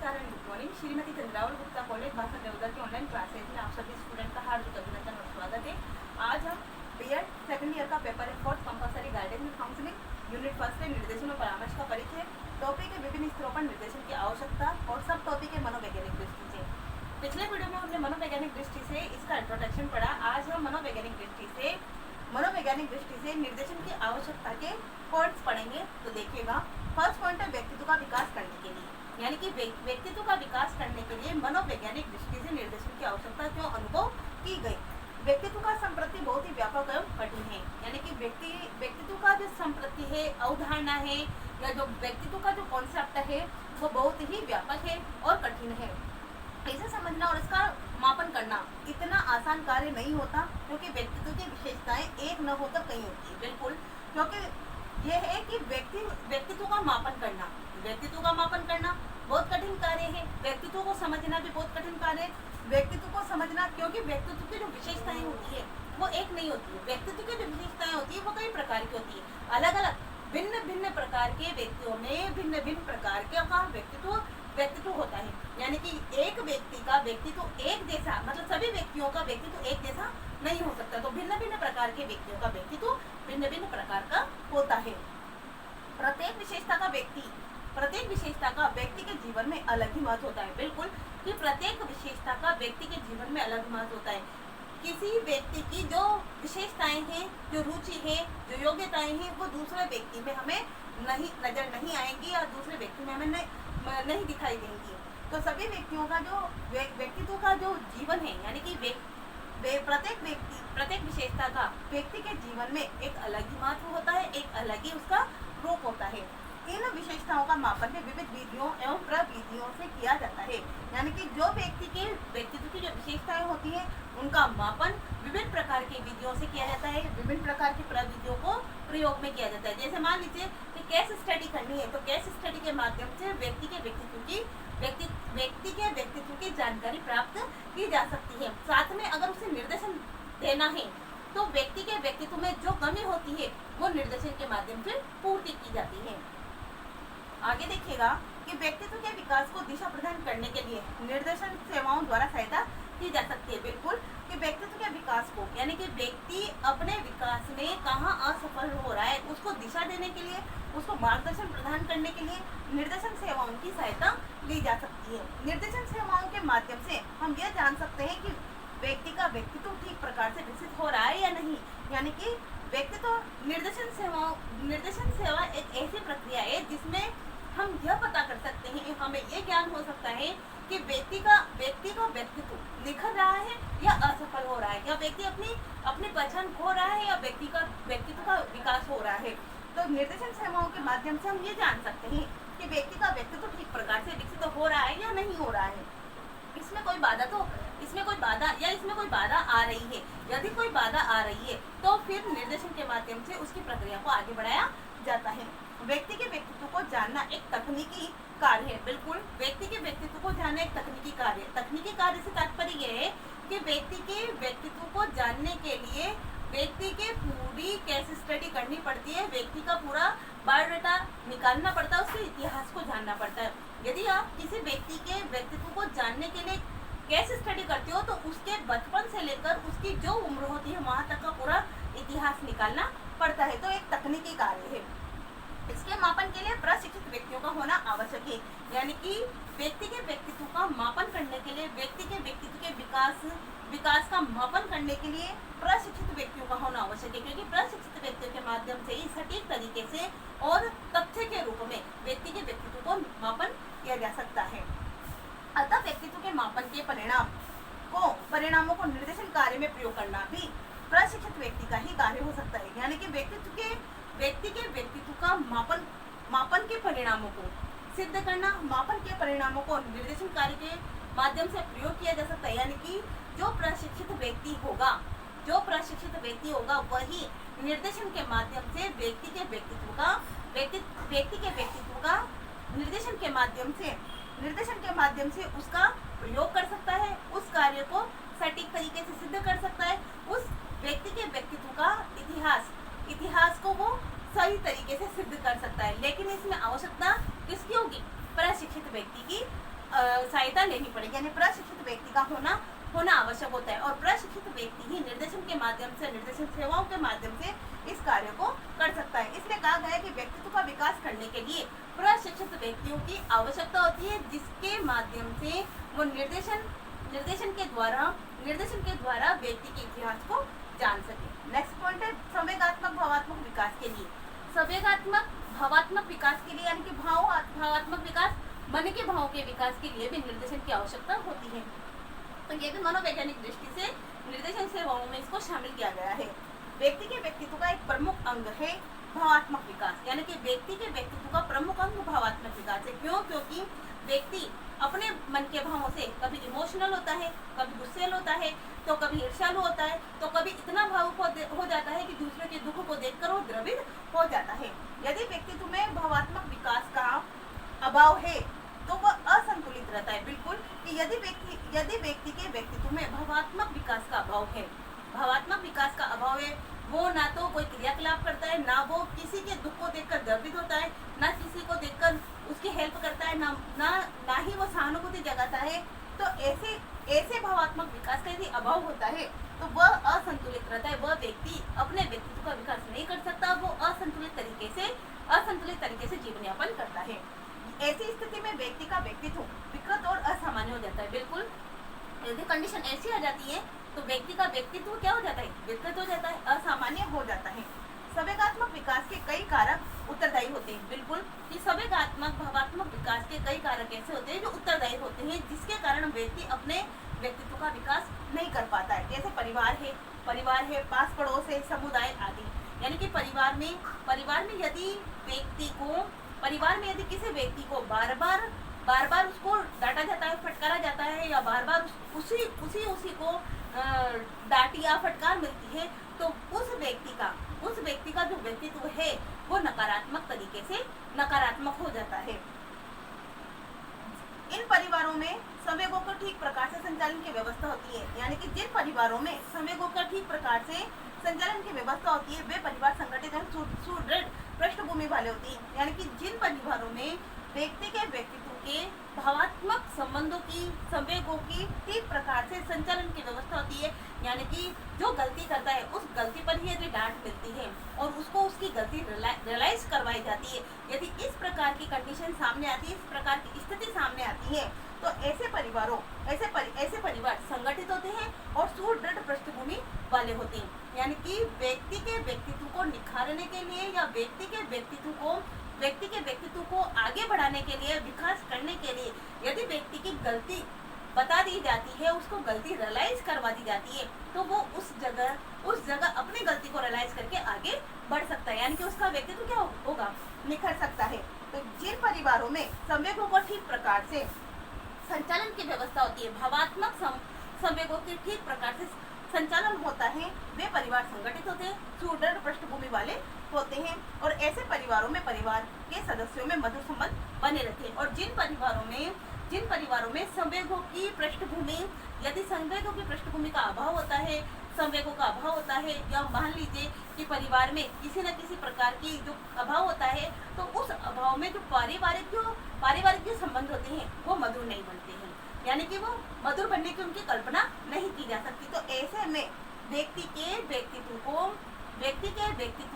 नमस्कार and good morning. Shrimati Chandrawal Gupta college भाषा देवदा के ऑनलाइन क्लासेज में आप सभी स्टूडेंट का हार्दिक अभिनंदन और स्वागत है। आज हम बीएड सेकंड ईयर का पेपर है fourth compulsory guidance and counselling unit first में निर्देशन और परामर्श का परिचय, टॉपिक के विभिन्न स्तरों पर निर्देशन की आवश्यकता और सब टॉपिक है मनोवैज्ञानिक दृष्टि से। पिछले वीडियो में हमने मनोवैज्ञानिक दृष्टि से इसका इंट्रोडक्शन पढ़ा। आज हम मनोवैज्ञानिक दृष्टि से निर्देशन की आवश्यकता के पॉइंट्स पढ़ेंगे। तो देखिएगा, फर्स्ट पॉइंट है व्यक्तित्व का विकास करने के लिए, यानी कि व्यक्तित्व का विकास करने के लिए मनोवैज्ञानिक दृष्टि से निर्देशन की आवश्यकता क्यों अनुभव की गई। व्यक्तित्व का संप्रति बहुत ही व्यापक एवं कठिन है, यानी कि व्यक्तित्व का जो संप्रति है, अवधारणा है, या जो व्यक्तित्व का जो कॉन्सेप्ट है वो बहुत ही व्यापक है और कठिन है। इसे समझना और इसका मापन करना इतना आसान कार्य नहीं होता, क्योंकि व्यक्तित्व की विशेषताएं एक न होकर कई होती है। बिल्कुल, क्योंकि यह है कि व्यक्तित्व का मापन करना बहुत कठिन कार्य है। व्यक्तित्व को समझना भी बहुत कठिन कार्य है। व्यक्तित्व को समझना, क्योंकि व्यक्तित्व की जो विशेषताएं होती है वो एक नहीं होती है। व्यक्तित्व की जो विशेषताएं होती है वो कई प्रकार की होती है। अलग अलग भिन्न प्रकार के व्यक्तियों में भिन्न प्रकार का व्यक्तित्व होता है। यानी कि एक व्यक्ति का व्यक्तित्व एक जैसा, मतलब सभी व्यक्तियों का व्यक्तित्व एक जैसा नहीं हो सकता। तो भिन्न प्रकार के व्यक्तियों का व्यक्तित्व भिन्न प्रकार का होता है। प्रत्येक विशेषता का व्यक्ति के जीवन में अलग ही महत्व होता है। बिल्कुल, कि प्रत्येक विशेषता का व्यक्ति के जीवन में अलग महत्व होता है। किसी व्यक्ति की जो विशेषताएं हैं, जो रुचि है, जो योग्यताएं हैं, वो दूसरे व्यक्ति में हमें नजर नहीं आएंगी या दूसरे व्यक्ति में हमें नहीं दिखाई देंगी। तो सभी व्यक्तियों का जो व्यक्तित्व का जो जीवन है, यानी कि प्रत्येक विशेषता का व्यक्ति के जीवन में एक अलग ही महत्व होता है, एक अलग ही उसका रूप होता है। इन विशेषताओं का मापन में विविध विधियों एवं प्रविधियों से किया जाता है। यानी कि जो व्यक्ति के व्यक्तित्व की जो विशेषताएं होती है उनका मापन विभिन्न प्रकार की विधियों से किया जाता है, विभिन्न प्रकार की प्रविधियों को प्रयोग में किया जाता है। जैसे मान लीजिए कि केस स्टडी करनी है, तो केस स्टडी के माध्यम से व्यक्ति के व्यक्तित्व की जानकारी प्राप्त की जा सकती है। साथ में अगर उसे निर्देशन देना है तो व्यक्ति के व्यक्तित्व में जो कमी होती है वो निर्देशन के माध्यम से पूर्ति की जाती है। आगे देखिएगा कि व्यक्तित्व के विकास को दिशा प्रदान करने के लिए निर्देशन सेवाओं द्वारा सहायता की जा सकती है। बिल्कुल, कि व्यक्तित्व के विकास को, यानी कि व्यक्ति अपने विकास में कहाँ असफल हो रहा है उसको दिशा देने के लिए, उसको मार्गदर्शन प्रदान करने के लिए निर्देशन सेवाओं की सहायता ली जा सकती है। निर्देशन सेवाओं के माध्यम से हम यह जान सकते हैं कि व्यक्ति का व्यक्तित्व ठीक प्रकार से विकसित हो रहा है या नहीं। यानी कि निर्देशन सेवा एक ऐसी प्रक्रिया है जिसमें हम यह पता कर सकते हैं, हमें यह ज्ञान हो सकता है कि व्यक्ति का व्यक्तित्व निखर रहा है या असफल हो रहा है, या व्यक्ति अपनी पहचान खो रहा है या व्यक्तित्व का विकास हो रहा है। तो निर्देशन सेवाओं के माध्यम से हम ये जान सकते हैं कि व्यक्ति का व्यक्तित्व ठीक प्रकार से विकसित हो रहा है या नहीं हो रहा है। इसमें कोई बाधा आ रही है। यदि कोई बाधा आ रही है तो फिर निर्देशन के माध्यम से उसकी प्रक्रिया को आगे बढ़ाया जाता है। व्यक्ति के व्यक्तित्व को जानना एक तकनीकी कार्य है। बिल्कुल, व्यक्ति के व्यक्तित्व को जानना एक तकनीकी कार्य है। तकनीकी कार्य से तात्पर्य यह है कि व्यक्ति के व्यक्तित्व को जानने के लिए व्यक्ति के पूरी केस स्टडी करनी पड़ती है, व्यक्ति का पूरा बायोडाटा निकालना पड़ता है, उसके इतिहास को जानना पड़ता है। यदि आप किसी व्यक्ति के व्यक्तित्व को जानने के लिए केस स्टडी करते हो तो उसके बचपन से लेकर उसकी जो उम्र होती है वहां तक का पूरा इतिहास निकालना पड़ता है। तो एक तकनीकी कार्य है। इसके मापन के लिए प्रशिक्षित व्यक्तियों का होना आवश्यक है। यानी कि व्यक्ति के व्यक्तित्व का मापन करने के लिए, व्यक्ति के व्यक्तित्व के विकास का मापन करने के लिए प्रशिक्षित व्यक्तियों का होना आवश्यक है, क्योंकि प्रशिक्षित व्यक्तियों के माध्यम से ही सटीक तरीके से और तथ्य के रूप में व्यक्ति के व्यक्तित्व को मापन किया जा सकता है। अतः व्यक्तित्व के मापन के परिणामों को निर्देशन कार्य में प्रयोग करना भी प्रशिक्षित व्यक्ति का ही कार्य हो सकता है। यानी कि व्यक्ति के व्यक्तित्व का मापन के परिणामों को सिद्ध करना, मापन के परिणामों को निर्देशन कार्य के माध्यम से प्रयोग किया जा सकता है। यानी कि जो प्रशिक्षित व्यक्ति होगा वही निर्देशन के माध्यम से व्यक्ति के व्यक्तित्व का निर्देशन के माध्यम से उसका प्रयोग कर सकता है, उस कार्य को सटीक तरीके से सिद्ध कर सकता है, उस व्यक्ति के व्यक्तित्व का इतिहास को वो सही तरीके से सिद्ध कर सकता है। लेकिन इसमें आवश्यकता किसकी होगी? प्रशिक्षित व्यक्ति की सहायता लेनी पड़ेगी, यानी प्रशिक्षित व्यक्ति का होना आवश्यक होता है। और प्रशिक्षित व्यक्ति ही निर्देशन के माध्यम से, निर्देशन सेवाओं के माध्यम से इस कार्य को कर सकता है। इसलिए कहा गया है कि व्यक्तित्व का विकास करने के लिए प्रशिक्षित व्यक्तियों की आवश्यकता होती है, जिसके माध्यम से वो निर्देशन के द्वारा व्यक्ति के इतिहास को जान सके। नेक्स्ट पॉइंट है संवेगात्मक भावात्मक विकास के लिए। संवेगात्मक भावात्मक विकास के लिए, यानी कि भावात्मक विकास, मन के भावों के विकास के लिए भी निर्देशन की आवश्यकता होती है। तो ये भी मनोवैज्ञानिक दृष्टि से निर्देशन सेवाओं में इसको शामिल किया गया है। व्यक्ति के व्यक्तित्व का एक प्रमुख अंग है भावात्मक विकास, यानी कि व्यक्ति के व्यक्तित्व का प्रमुख अंग भावात्मक विकास है। क्यों? क्योंकि व्यक्ति अपने मन के भावों से कभी इमोशनल होता है, कभी गुस्सेल होता है, तो कभी ईर्ष्यालु होता है, तो कभी इतना भावुक हो जाता है कि दूसरे के दुख को देखकर वो द्रवित हो जाता है। यदि व्यक्तित्व में भावात्मक विकास का अभाव है तो वह असंतुलित रहता है। बिल्कुल कि यदि व्यक्ति के व्यक्तित्व में भावात्मक विकास का अभाव है, वो ना तो कोई क्रियाकलाप करता है, ना वो किसी के दुख को देखकर गर्वित होता है, ना किसी को देखकर उसकी हेल्प करता है, ना ही वो सहानुभूति जगाता है। तो ऐसे भावात्मक विकास का यदि अभाव होता है तो वह असंतुलित रहता है। वह व्यक्ति अपने व्यक्तित्व का विकास नहीं कर सकता, वो असंतुलित तरीके से जीवन यापन करता है। ऐसी स्थिति में व्यक्ति का व्यक्तित्व विकृत और असामान्य हो जाता है। बिल्कुल, यदि कंडीशन ऐसी आ जाती है तो व्यक्ति का व्यक्तित्व क्या हो जाता है? विकृत हो जाता है, असामान्य हो जाता है। संवेगात्मक विकास के कई कारक उत्तरदायी होते हैं। बिल्कुल कि संवेगात्मक भावात्मक विकास के कई कारक ऐसे होते हैं जो उत्तरदायी होते हैं, जिसके कारण व्यक्ति अपने व्यक्तित्व का विकास नहीं कर पाता है। जैसे परिवार है, पास पड़ोस है, समुदाय आदि। यानी कि परिवार में यदि किसी व्यक्ति को बार बार उसको डांटा जाता है, फटकारा जाता है, या बार बार उसी को डांट या फटकार मिलती है, तो उस व्यक्ति का जो व्यक्तित्व है वो नकारात्मक हो जाता है। इन परिवारों में संवेगों का ठीक प्रकार से संचालन की व्यवस्था होती है। यानी कि जिन परिवारों में संवेगों का ठीक प्रकार से संचालन की व्यवस्था होती है वे परिवार संगठित और सुदृढ़ पृष्ठभूमि वाले होती है। यानी कि जिन परिवारों में व्यक्ति के व्यक्तित्व के भावात्मक संबंधों की, संवेगों की ठीक प्रकार से संचालन की व्यवस्था होती है, यानी कि जो गलती करता है उस गलती पर ही यदि डांट मिलती है और उसको उसकी गलती रियलाइज करवाई जाती है, यदि इस प्रकार की कंडीशन सामने आती है, इस प्रकार की स्थिति सामने आती है, तो ऐसे परिवार संगठित होते हैं और सुदृढ़ पृष्ठभूमि वाले होते हैं। यानी कि व्यक्ति के व्यक्तित्व को निखारने के लिए या व्यक्ति के व्यक्तित्व को आगे बढ़ाने के लिए, विकास करने के लिए यदि व्यक्ति की गलती बता दी जाती है, उसको गलती रियलाइज करवा दी जाती है, तो वो उस जगह अपनी गलती को रियलाइज करके आगे बढ़ सकता है। यानी कि उसका व्यक्तित्व क्या होगा? निखर सकता है। तो जिन परिवारों में संवेगों को ठीक प्रकार से संचालन की व्यवस्था होती है, भावात्मक संवेगों के ठीक प्रकार से संचालन होता है, वे परिवार संगठित होते हैं, सुदृढ़ पृष्ठभूमि वाले होते हैं और ऐसे परिवारों में परिवार के सदस्यों में मधुर संबंध बने रहते हैं। और जिन परिवारों में संवेगों की पृष्ठभूमि का अभाव होता है, संवेगों का अभाव होता है, या मान लीजिए कि परिवार में किसी न किसी प्रकार की जो अभाव होता है, तो उस अभाव में जो पारिवारिक जो संबंध होते हैं वो मधुर नहीं बनते हैं, यानी कि वो मधुर बनने की उनकी कल्पना नहीं की जा सकती। तो ऐसे में व्यक्ति के व्यक्तित्व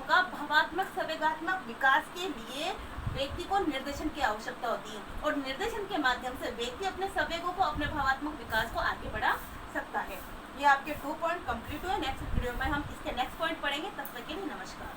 का भावात्मक संवेगात्मक विकास के लिए व्यक्ति को निर्देशन की आवश्यकता होती है और निर्देशन के माध्यम से व्यक्ति अपने संवेगों को, अपने भावात्मक विकास को आगे बढ़ा सकता है। ये आपके 2 पॉइंट कंप्लीट हुए। नेक्स्ट वीडियो में हम इसके नेक्स्ट पॉइंट पढ़ेंगे। तब तक के लिए नमस्कार।